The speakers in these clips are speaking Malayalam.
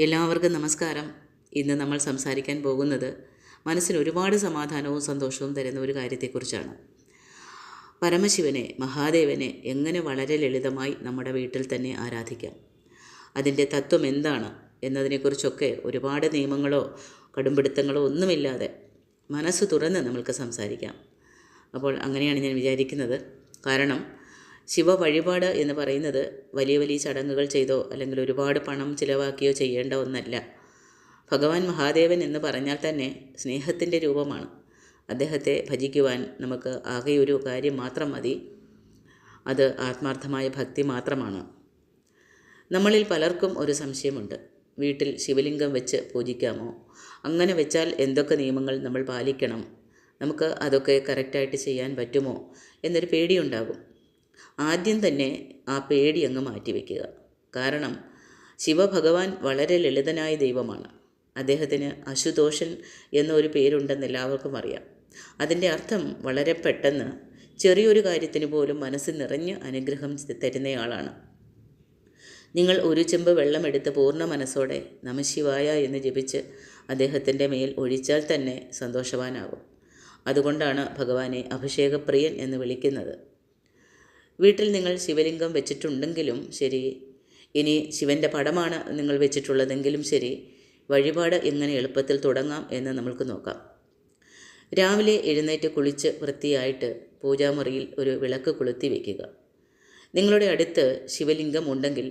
എല്ലാവർക്കും നമസ്കാരം. ഇന്ന് നമ്മൾ സംസാരിക്കാൻ പോകുന്നത് മനസ്സിന് ഒരുപാട് സമാധാനവും സന്തോഷവും തരുന്ന ഒരു കാര്യത്തെക്കുറിച്ചാണ്. പരമശിവനെ, മഹാദേവനെ എങ്ങനെ വളരെ ലളിതമായി നമ്മുടെ വീട്ടിൽ തന്നെ ആരാധിക്കാം, അതിൻ്റെ തത്വം എന്താണ് എന്നതിനെക്കുറിച്ചൊക്കെ ഒരുപാട് നിയമങ്ങളോ കടുംപിടുത്തങ്ങളോ ഒന്നുമില്ലാതെ മനസ്സ് തുറന്ന് നമ്മൾക്ക് സംസാരിക്കാം. അപ്പോൾ അങ്ങനെയാണ് ഞാൻ വിചാരിക്കുന്നത്. കാരണം ശിവ വഴിപാട് എന്ന് പറയുന്നത് വലിയ വലിയ ചടങ്ങുകൾ ചെയ്തോ അല്ലെങ്കിൽ ഒരുപാട് പണം ചിലവാക്കിയോ ചെയ്യേണ്ട ഒന്നല്ല. ഭഗവാൻ മഹാദേവൻ എന്ന് പറഞ്ഞാൽ തന്നെ സ്നേഹത്തിൻ്റെ രൂപമാണ്. അദ്ദേഹത്തെ ഭജിക്കുവാൻ നമുക്ക് ആകെ ഒരു കാര്യം മാത്രം മതി, അത് ആത്മാർത്ഥമായ ഭക്തി മാത്രമാണ്. നമ്മളിൽ പലർക്കും ഒരു സംശയമുണ്ട്, വീട്ടിൽ ശിവലിംഗം വെച്ച് പൂജിക്കാമോ? അങ്ങനെ വെച്ചാൽ എന്തൊക്കെ നിയമങ്ങൾ നമ്മൾ പാലിക്കണം? നമുക്ക് അതൊക്കെ കറക്റ്റായിട്ട് ചെയ്യാൻ പറ്റുമോ എന്നൊരു പേടിയുണ്ടാകും. ആദ്യം തന്നെ ആ പേടി അങ്ങ് മാറ്റിവെക്കുക. കാരണം ശിവഭഗവാൻ വളരെ ലളിതനായ ദൈവമാണ്. അദ്ദേഹത്തിന് അശുതോഷൻ എന്നൊരു പേരുണ്ടെന്ന് എല്ലാവർക്കും അറിയാം. അതിൻ്റെ അർത്ഥം വളരെ പെട്ടെന്ന് ചെറിയൊരു കാര്യത്തിന് പോലും മനസ്സ് നിറഞ്ഞ് അനുഗ്രഹം തരുന്നയാളാണ്. നിങ്ങൾ ഒരു ചെമ്പ് വെള്ളമെടുത്ത് പൂർണ്ണ മനസ്സോടെ നമഃശിവായ എന്ന് ജപിച്ച് അദ്ദേഹത്തിൻ്റെ മേൽ ഒഴിച്ചാൽ തന്നെ സന്തോഷവാനാകും. അതുകൊണ്ടാണ് ഭഗവാനെ അഭിഷേകപ്രിയൻ എന്ന് വിളിക്കുന്നത്. വീട്ടിൽ നിങ്ങൾ ശിവലിംഗം വെച്ചിട്ടുണ്ടെങ്കിലും ശരി, ഇനി ശിവൻ്റെ പടമാണ് നിങ്ങൾ വെച്ചിട്ടുള്ളതെങ്കിലും ശരി, വഴിപാട് എങ്ങനെ എളുപ്പത്തിൽ തുടങ്ങാം എന്ന് നമ്മൾക്ക് നോക്കാം. രാവിലെ എഴുന്നേറ്റ് കുളിച്ച് വൃത്തിയായിട്ട് പൂജാമുറിയിൽ ഒരു വിളക്ക് കൊളുത്തി വയ്ക്കുക. നിങ്ങളുടെ അടുത്ത് ശിവലിംഗം ഉണ്ടെങ്കിൽ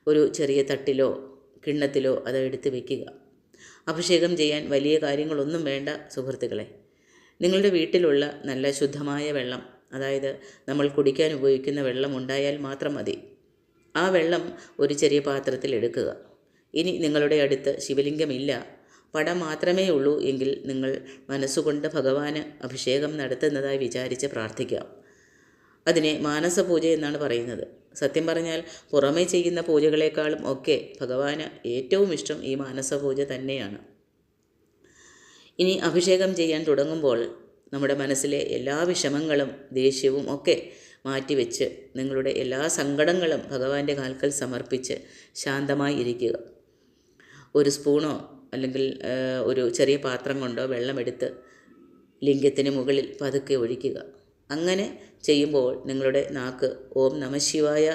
ഒരു ചെറിയ തട്ടിലോ കിണ്ണത്തിലോ അത് എടുത്ത് വയ്ക്കുക. അഭിഷേകം ചെയ്യാൻ വലിയ കാര്യങ്ങളൊന്നും വേണ്ട സുഹൃത്തുക്കളെ. നിങ്ങളുടെ വീട്ടിലുള്ള നല്ല ശുദ്ധമായ വെള്ളം, അതായത് നമ്മൾ കുടിക്കാൻ ഉപയോഗിക്കുന്ന വെള്ളം ഉണ്ടായാൽ മാത്രം മതി. ആ വെള്ളം ഒരു ചെറിയ പാത്രത്തിൽ എടുക്കുക. ഇനി നിങ്ങളുടെ അടുത്ത് ശിവലിംഗമില്ല, പടം മാത്രമേ ഉള്ളൂ എങ്കിൽ നിങ്ങൾ മനസ്സുകൊണ്ട് ഭഗവാന് അഭിഷേകം നടത്തുന്നതായി വിചാരിച്ച് പ്രാർത്ഥിക്കാം. അതിനെ മാനസപൂജ എന്നാണ് പറയുന്നത്. സത്യം പറഞ്ഞാൽ പുറമേ ചെയ്യുന്ന പൂജകളെക്കാളും ഒക്കെ ഭഗവാന് ഏറ്റവും ഇഷ്ടം ഈ മാനസപൂജ തന്നെയാണ്. ഇനി അഭിഷേകം ചെയ്യാൻ തുടങ്ങുമ്പോൾ നമ്മുടെ മനസ്സിലെ എല്ലാ വിഷമങ്ങളും ദേഷ്യവും ഒക്കെ മാറ്റിവെച്ച് നിങ്ങളുടെ എല്ലാ സങ്കടങ്ങളും ഭഗവാന്റെ കാൽക്കൽ സമർപ്പിച്ച് ശാന്തമായി ഇരിക്കുക. ഒരു സ്പൂണോ അല്ലെങ്കിൽ ഒരു ചെറിയ പാത്രം കൊണ്ടോ വെള്ളമെടുത്ത് ലിംഗത്തിന് മുകളിൽ പതുക്കെ ഒഴിക്കുക. അങ്ങനെ ചെയ്യുമ്പോൾ നിങ്ങളുടെ നാക്ക് ഓം നമഃശിവായ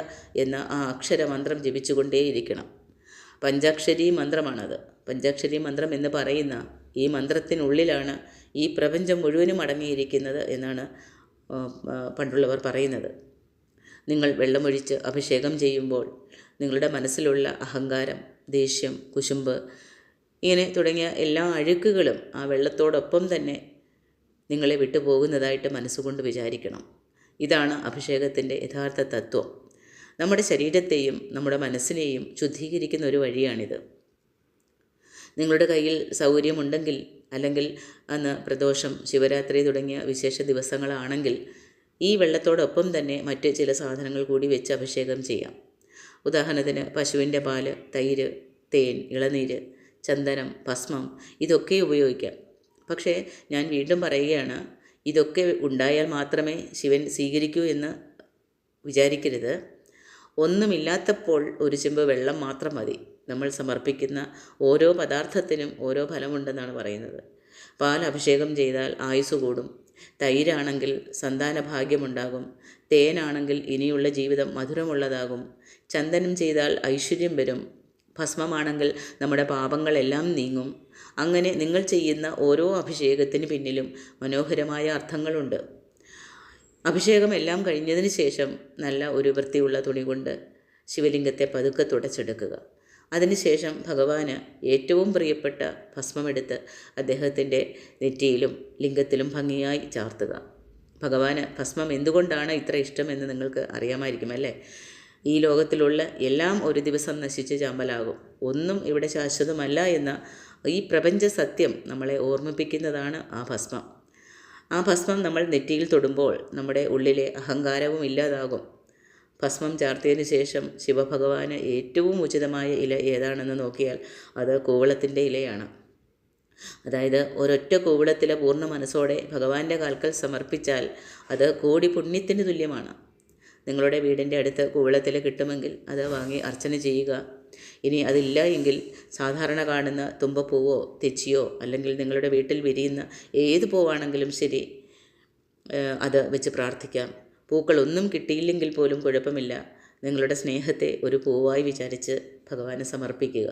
എന്ന ആ അക്ഷരമന്ത്രം ജപിച്ചുകൊണ്ടേയിരിക്കണം. പഞ്ചാക്ഷരി മന്ത്രമാണത്. പഞ്ചാക്ഷരി മന്ത്രം എന്ന് പറയുന്ന ഈ മന്ത്രത്തിനുള്ളിലാണ് ഈ പ്രപഞ്ചം മുഴുവനും അടങ്ങിയിരിക്കുന്നത് എന്നാണ് പണ്ടുള്ളവർ പറയുന്നത്. നിങ്ങൾ വെള്ളമൊഴിച്ച് അഭിഷേകം ചെയ്യുമ്പോൾ നിങ്ങളുടെ മനസ്സിലുള്ള അഹങ്കാരം, ദേഷ്യം, കുശുമ്പ് ഇങ്ങനെ തുടങ്ങിയ എല്ലാ അഴുക്കുകളും ആ വെള്ളത്തോടൊപ്പം തന്നെ നിങ്ങളെ വിട്ടുപോകുന്നതായിട്ട് മനസ്സുകൊണ്ട് വിചാരിക്കണം. ഇതാണ് അഭിഷേകത്തിൻ്റെ യഥാർത്ഥ തത്വം. നമ്മുടെ ശരീരത്തെയും നമ്മുടെ മനസ്സിനെയും ശുദ്ധീകരിക്കുന്ന ഒരു വഴിയാണിത്. നിങ്ങളുടെ കയ്യിൽ സൗകര്യമുണ്ടെങ്കിൽ, അല്ലെങ്കിൽ അന്ന് പ്രദോഷം, ശിവരാത്രി തുടങ്ങിയ വിശേഷ ദിവസങ്ങളാണെങ്കിൽ ഈ വെള്ളത്തോടൊപ്പം തന്നെ മറ്റ് ചില സാധനങ്ങൾ കൂടി വെച്ച് അഭിഷേകം ചെയ്യാം. ഉദാഹരണത്തിന് പശുവിൻ്റെ പാല്, തൈര്, തേൻ, ഇളനീര്, ചന്ദനം, ഭസ്മം ഇതൊക്കെ ഉപയോഗിക്കാം. പക്ഷേ ഞാൻ വീണ്ടും പറയുകയാണ്, ഇതൊക്കെ ഉണ്ടായാൽ മാത്രമേ ശിവൻ സ്വീകരിക്കൂ എന്ന് വിചാരിക്കരുത്. ഒന്നുമില്ലാത്തപ്പോൾ ഒരു ചെമ്പ് വെള്ളം മാത്രം മതി. നമ്മൾ സമർപ്പിക്കുന്ന ഓരോ പദാർത്ഥത്തിനും ഓരോ ഫലമുണ്ടെന്നാണ് പറയുന്നത്. പാൽ അഭിഷേകം ചെയ്താൽ ആയുസ് കൂടും, തൈരാണെങ്കിൽ സന്താന ഭാഗ്യമുണ്ടാകും, തേനാണെങ്കിൽ ഇനിയുള്ള ജീവിതം മധുരമുള്ളതാകും, ചന്ദനം ചെയ്താൽ ഐശ്വര്യം വരും, ഭസ്മമാണെങ്കിൽ നമ്മുടെ പാപങ്ങളെല്ലാം നീങ്ങും. അങ്ങനെ നിങ്ങൾ ചെയ്യുന്ന ഓരോ അഭിഷേകത്തിന് പിന്നിലും മനോഹരമായ അർത്ഥങ്ങളുണ്ട്. അഭിഷേകം എല്ലാം കഴിഞ്ഞതിന് ശേഷം നല്ല ഒരു വൃത്തിയുള്ള തുണി കൊണ്ട് ശിവലിംഗത്തെ പതുക്കെ തുടച്ചെടുക്കുക. അതിനുശേഷം ഭഗവാന് ഏറ്റവും പ്രിയപ്പെട്ട ഭസ്മമെടുത്ത് അദ്ദേഹത്തിൻ്റെ നെറ്റിയിലും ലിംഗത്തിലും ഭംഗിയായി ചാർത്തുക. ഭഗവാന് ഭസ്മം എന്തുകൊണ്ടാണ് ഇത്ര ഇഷ്ടമെന്ന് നിങ്ങൾക്ക് അറിയാമായിരിക്കും അല്ലേ? ഈ ലോകത്തിലുള്ള എല്ലാം ഒരു ദിവസം നശിച്ച് ചാമ്പലാകും, ഒന്നും ഇവിടെ ശാശ്വതമല്ല എന്ന ഈ പ്രപഞ്ച സത്യം നമ്മളെ ഓർമ്മിപ്പിക്കുന്നതാണ് ആ ഭസ്മം. ആ ഭസ്മം നമ്മൾ നെറ്റിയിൽ തൊടുമ്പോൾ നമ്മുടെ ഉള്ളിലെ അഹങ്കാരവും ഇല്ലാതാകും. ഭസ്മം ചാർത്തിയതിനു ശേഷം ശിവഭഗവാന് ഏറ്റവും ഉചിതമായ ഇല ഏതാണെന്ന് നോക്കിയാൽ അത് കൂവളത്തിൻ്റെ ഇലയാണ്. അതായത് ഒരൊറ്റ കൂവളത്തില പൂർണ്ണ മനസ്സോടെ ഭഗവാന്റെ കാൽക്കൽ സമർപ്പിച്ചാൽ അത് കോടി പുണ്യത്തിന് തുല്യമാണ്. നിങ്ങളുടെ വീടിൻ്റെ അടുത്ത് കൂവളത്തില കിട്ടുമെങ്കിൽ അത് വാങ്ങി അർച്ചന ചെയ്യുക. ഇനി അതില്ല എങ്കിൽ സാധാരണ കാണുന്ന തുമ്പപ്പൂവോ തെച്ചിയോ അല്ലെങ്കിൽ നിങ്ങളുടെ വീട്ടിൽ വിരിയുന്ന ഏത് പൂവാണെങ്കിലും ശരി, അത് വെച്ച് പ്രാർത്ഥിക്കാം. പൂക്കളൊന്നും കിട്ടിയില്ലെങ്കിൽ പോലും കുഴപ്പമില്ല. നിങ്ങളുടെ സ്നേഹത്തെ ഒരു പൂവായി വിചാരിച്ച് ഭഗവാന് സമർപ്പിക്കുക.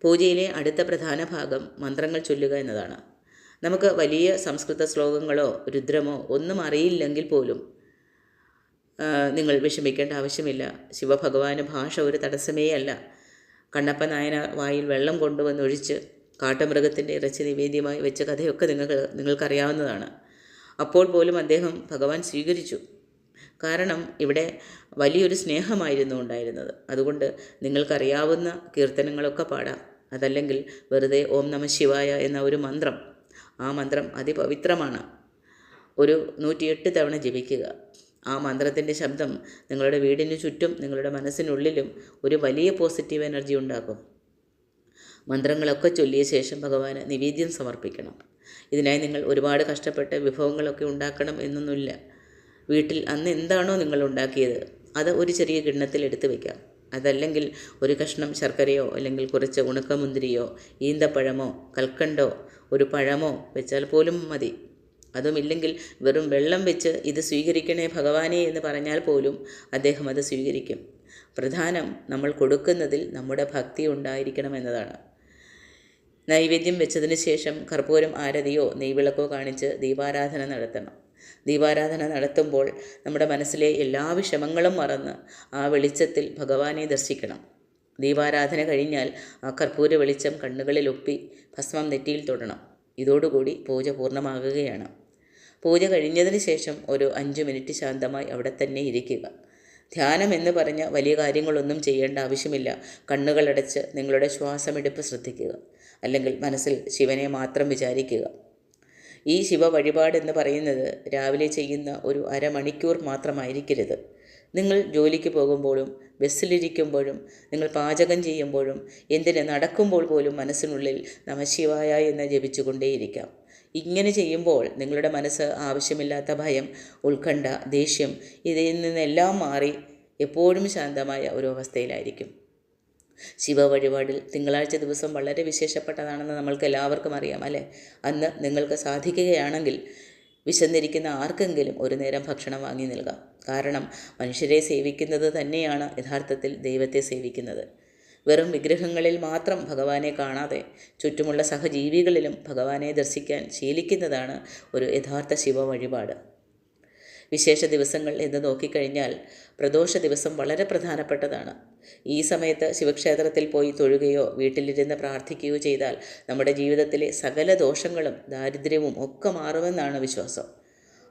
പൂജയിലെ അടുത്ത പ്രധാന ഭാഗം മന്ത്രങ്ങൾ ചൊല്ലുക എന്നതാണ്. നമുക്ക് വലിയ സംസ്കൃത ശ്ലോകങ്ങളോ രുദ്രമോ ഒന്നും അറിയില്ലെങ്കിൽ പോലും നിങ്ങൾ വിഷമിക്കേണ്ട ആവശ്യമില്ല. ശിവഭഗവാന് ഭാഷ ഒരു തടസ്സമേ അല്ല. കണ്ണപ്പ നായനാർ വായിൽ വെള്ളം കൊണ്ടുവന്നൊഴിച്ച് കാട്ടുമൃഗത്തിൻ്റെ ഇറച്ചി നിവേദ്യമായി വെച്ച കഥയൊക്കെ നിങ്ങൾക്കറിയാവുന്നതാണ്. അപ്പോൾ പോലും അദ്ദേഹം ഭഗവാൻ സ്വീകരിച്ചു. കാരണം ഇവിടെ വലിയൊരു സ്നേഹമായിരുന്നു ഉണ്ടായിരുന്നത്. അതുകൊണ്ട് നിങ്ങൾക്കറിയാവുന്ന കീർത്തനങ്ങളൊക്കെ പാടാം. അതല്ലെങ്കിൽ വെറുതെ ഓം നമ ശിവായ എന്ന ഒരു മന്ത്രം, ആ മന്ത്രം അതിപവിത്രമാണ്. ഒരു 108 തവണ ജപിക്കുക. ആ മന്ത്രത്തിൻ്റെ ശബ്ദം നിങ്ങളുടെ വീടിന് ചുറ്റും നിങ്ങളുടെ മനസ്സിനുള്ളിലും ഒരു വലിയ പോസിറ്റീവ് എനർജി ഉണ്ടാക്കും. മന്ത്രങ്ങളൊക്കെ ചൊല്ലിയ ശേഷം ഭഗവാന് നിവേദ്യം സമർപ്പിക്കണം. ഇതിനായി നിങ്ങൾ ഒരുപാട് കഷ്ടപ്പെട്ട് വിഭവങ്ങളൊക്കെ ഉണ്ടാക്കണം എന്നൊന്നുമില്ല. വീട്ടിൽ അന്ന് എന്താണോ നിങ്ങൾ ഉണ്ടാക്കിയത് അത് ഒരു ചെറിയ കിണ്ണത്തിൽ എടുത്ത് വയ്ക്കാം. അതല്ലെങ്കിൽ ഒരു കഷ്ണം ശർക്കരയോ അല്ലെങ്കിൽ കുറച്ച് ഉണക്കമുന്തിരിയോ ഈന്തപ്പഴമോ കൽക്കണ്ടോ ഒരു പഴമോ വെച്ചാൽ പോലും മതി. അതുമില്ലെങ്കിൽ വെറും വെള്ളം വെച്ച് ഇത് സ്വീകരിക്കണേ ഭഗവാനെ എന്ന് പറഞ്ഞാൽ പോലും അദ്ദേഹം അത് സ്വീകരിക്കും. പ്രധാനം നമ്മൾ കൊടുക്കുന്നതിൽ നമ്മുടെ ഭക്തി ഉണ്ടായിരിക്കണം എന്നതാണ്. നൈവേദ്യം വെച്ചതിന് ശേഷം കർപ്പൂരം ആരതിയോ നെയ്വിളക്കോ കാണിച്ച് ദീപാരാധന നടത്തണം. ദീപാരാധന നടത്തുമ്പോൾ നമ്മുടെ മനസ്സിലെ എല്ലാ വിഷമങ്ങളും മറന്ന് ആ വെളിച്ചത്തിൽ ഭഗവാനെ ദർശിക്കണം. ദീപാരാധന കഴിഞ്ഞാൽ ആ കർപ്പൂര വെളിച്ചം കണ്ണുകളിൽ ഒപ്പി ഭസ്മം നെറ്റിയിൽ തൊടണം. ഇതോടുകൂടി പൂജ പൂർണ്ണമാകുകയാണ്. പൂജ കഴിഞ്ഞതിന് ശേഷം ഒരു 5 മിനിറ്റ് ശാന്തമായി അവിടെ തന്നെ ഇരിക്കുക. ധ്യാനം എന്ന് പറഞ്ഞ വലിയ കാര്യങ്ങളൊന്നും ചെയ്യേണ്ട ആവശ്യമില്ല. കണ്ണുകളടച്ച് നിങ്ങളുടെ ശ്വാസമെടുപ്പ് ശ്രദ്ധിക്കുക. അല്ലെങ്കിൽ മനസ്സിൽ ശിവനെ മാത്രം വിചാരിക്കുക. ഈ ശിവ വഴിപാടെന്ന് പറയുന്നത് രാവിലെ ചെയ്യുന്ന ഒരു അരമണിക്കൂർ മാത്രമായിരിക്കരുത്. നിങ്ങൾ ജോലിക്ക് പോകുമ്പോഴും ബസ്സിലിരിക്കുമ്പോഴും നിങ്ങൾ പാചകം ചെയ്യുമ്പോഴും എന്തിന് നടക്കുമ്പോൾ പോലും മനസ്സിനുള്ളിൽ നമഃശിവായ എന്ന് ജപിച്ചുകൊണ്ടേയിരിക്കാം. ഇങ്ങനെ ചെയ്യുമ്പോൾ നിങ്ങളുടെ മനസ്സ് ആവശ്യമില്ലാത്ത ഭയം, ഉത്കണ്ഠ, ദേഷ്യം ഇതിൽ നിന്നെല്ലാം മാറി എപ്പോഴും ശാന്തമായ ഒരു അവസ്ഥയിലായിരിക്കും. ശിവ വഴിപാടിൽ തിങ്കളാഴ്ച ദിവസം വളരെ വിശേഷപ്പെട്ടതാണെന്ന് നമ്മൾക്ക് എല്ലാവർക്കും അറിയാം അല്ലേ? അന്ന് നിങ്ങൾക്ക് സാധിക്കുകയാണെങ്കിൽ വിശന്നിരിക്കുന്ന ആർക്കെങ്കിലും ഒരു നേരം ഭക്ഷണം വാങ്ങി നൽകാം. കാരണം മനുഷ്യരെ സേവിക്കുന്നത് തന്നെയാണ് യഥാർത്ഥത്തിൽ ദൈവത്തെ സേവിക്കുന്നത്. വെറും വിഗ്രഹങ്ങളിൽ മാത്രം ഭഗവാനെ കാണാതെ ചുറ്റുമുള്ള സഹജീവികളിലും ഭഗവാനെ ദർശിക്കാൻ ശീലിക്കുന്നതാണ് ഒരു യഥാർത്ഥ ശിവ വഴിപാട്. വിശേഷ ദിവസങ്ങൾ എന്ന് നോക്കിക്കഴിഞ്ഞാൽ പ്രദോഷ ദിവസം വളരെ പ്രധാനപ്പെട്ടതാണ്. ഈ സമയത്ത് ശിവക്ഷേത്രത്തിൽ പോയി തൊഴുകയോ വീട്ടിലിരുന്ന് പ്രാർത്ഥിക്കുകയോ ചെയ്താൽ നമ്മുടെ ജീവിതത്തിലെ സകല ദോഷങ്ങളും ദാരിദ്ര്യവും ഒക്കെ മാറുമെന്നാണ് വിശ്വാസം.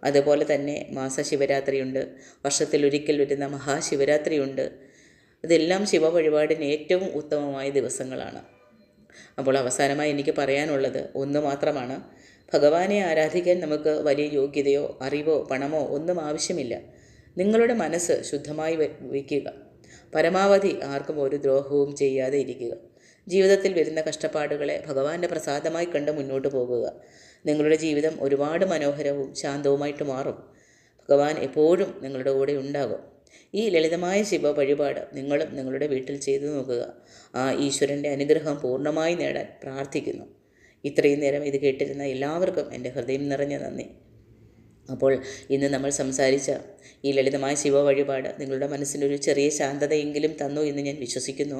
അതുപോലെ തന്നെ മാസശിവരാത്രിയുണ്ട്, വർഷത്തിലൊരിക്കൽ വരുന്ന മഹാശിവരാത്രിയുണ്ട്. ഇതെല്ലാം ശിവ വഴിപാടിന് ഏറ്റവും ഉത്തമമായ ദിവസങ്ങളാണ്. അപ്പോൾ അവസാനമായി എനിക്ക് പറയാനുള്ളത് ഒന്ന് മാത്രമാണ്. ഭഗവാനെ ആരാധിക്കാൻ നമുക്ക് വലിയ യോഗ്യതയോ അറിവോ പണമോ ഒന്നും ആവശ്യമില്ല. നിങ്ങളുടെ മനസ്സ് ശുദ്ധമായി വയ്ക്കുക. പരമാവധി ആർക്കും ഒരു ദ്രോഹവും ചെയ്യാതെ ഇരിക്കുക. ജീവിതത്തിൽ വരുന്ന കഷ്ടപ്പാടുകളെ ഭഗവാന്റെ പ്രസാദമായി കണ്ട് മുന്നോട്ട് പോകുക. നിങ്ങളുടെ ജീവിതം ഒരുപാട് മനോഹരവും ശാന്തവുമായിട്ട് മാറും. ഭഗവാൻ എപ്പോഴും നിങ്ങളുടെ കൂടെ ഉണ്ടാകും. ഈ ലളിതമായ ശിവ വഴിപാട് നിങ്ങളും നിങ്ങളുടെ വീട്ടിൽ ചെയ്തു നോക്കുക. ആ ഈശ്വരൻ്റെ അനുഗ്രഹം പൂർണ്ണമായി നേടാൻ പ്രാർത്ഥിക്കുന്നു. ഇത്രയും നേരം ഇത് കേട്ടിരുന്ന എല്ലാവർക്കും എൻ്റെ ഹൃദയം നിറഞ്ഞ നന്ദി. അപ്പോൾ ഇന്ന് നമ്മൾ സംസാരിച്ച ഈ ലളിതമായ ശിവ വഴിപാട് നിങ്ങളുടെ മനസ്സിനൊരു ചെറിയ ശാന്തതയെങ്കിലും തന്നു എന്ന് ഞാൻ വിശ്വസിക്കുന്നു.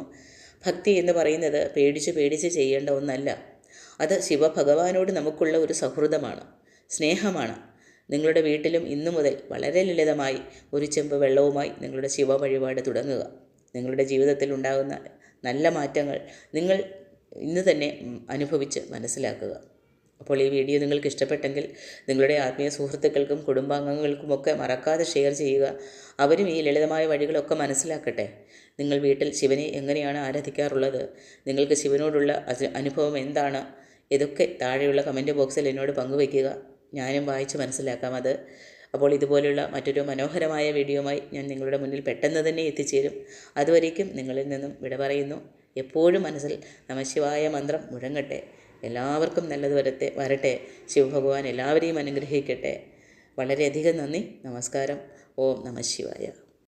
ഭക്തി എന്ന് പറയുന്നത് പേടിച്ച് ചെയ്യേണ്ട ഒന്നല്ല. അത് ശിവഭഗവാനോട് നമുക്കുള്ള ഒരു സൗഹൃദമാണ്, സ്നേഹമാണ്. നിങ്ങളുടെ വീട്ടിലും ഇന്നു മുതൽ വളരെ ലളിതമായി ഒരു ചെമ്പ് വെള്ളവുമായി നിങ്ങളുടെ ശിവ വഴിപാട് തുടങ്ങുക. നിങ്ങളുടെ ജീവിതത്തിൽ ഉണ്ടാകുന്ന നല്ല മാറ്റങ്ങൾ നിങ്ങൾ ഇന്ന് തന്നെ അനുഭവിച്ച് മനസ്സിലാക്കുക. അപ്പോൾ ഈ വീഡിയോ നിങ്ങൾക്ക് ഇഷ്ടപ്പെട്ടെങ്കിൽ നിങ്ങളുടെ ആത്മീയ സുഹൃത്തുക്കൾക്കും കുടുംബാംഗങ്ങൾക്കുമൊക്കെ മറക്കാതെ ഷെയർ ചെയ്യുക. അവരും ഈ ലളിതമായ വഴികളൊക്കെ മനസ്സിലാക്കട്ടെ. നിങ്ങൾ വീട്ടിൽ ശിവനെ എങ്ങനെയാണ് ആരാധിക്കാറുള്ളത്? നിങ്ങൾക്ക് ശിവനോടുള്ള അനുഭവം എന്താണ്? ഇതൊക്കെ താഴെയുള്ള കമൻറ്റ് ബോക്സിൽ എന്നോട് പങ്കുവയ്ക്കുക. ഞാനും വായിച്ച് മനസ്സിലാക്കാം അത്. അപ്പോൾ ഇതുപോലെയുള്ള മറ്റൊരു മനോഹരമായ വീഡിയോയുമായി ഞാൻ നിങ്ങളുടെ മുന്നിൽ പെട്ടെന്ന് തന്നെ എത്തിച്ചേരും. അതുവരേക്കും നിങ്ങളിൽ നിന്നും വിട പറയുന്നു. എപ്പോഴും മനസ്സിൽ നമഃശിവായ മന്ത്രം മുഴങ്ങട്ടെ. എല്ലാവർക്കും നല്ലത് വരട്ടെ. ശിവഭഗവാൻ എല്ലാവരെയും അനുഗ്രഹിക്കട്ടെ. വളരെയധികം നന്ദി. നമസ്കാരം. ഓം നമഃശിവായ.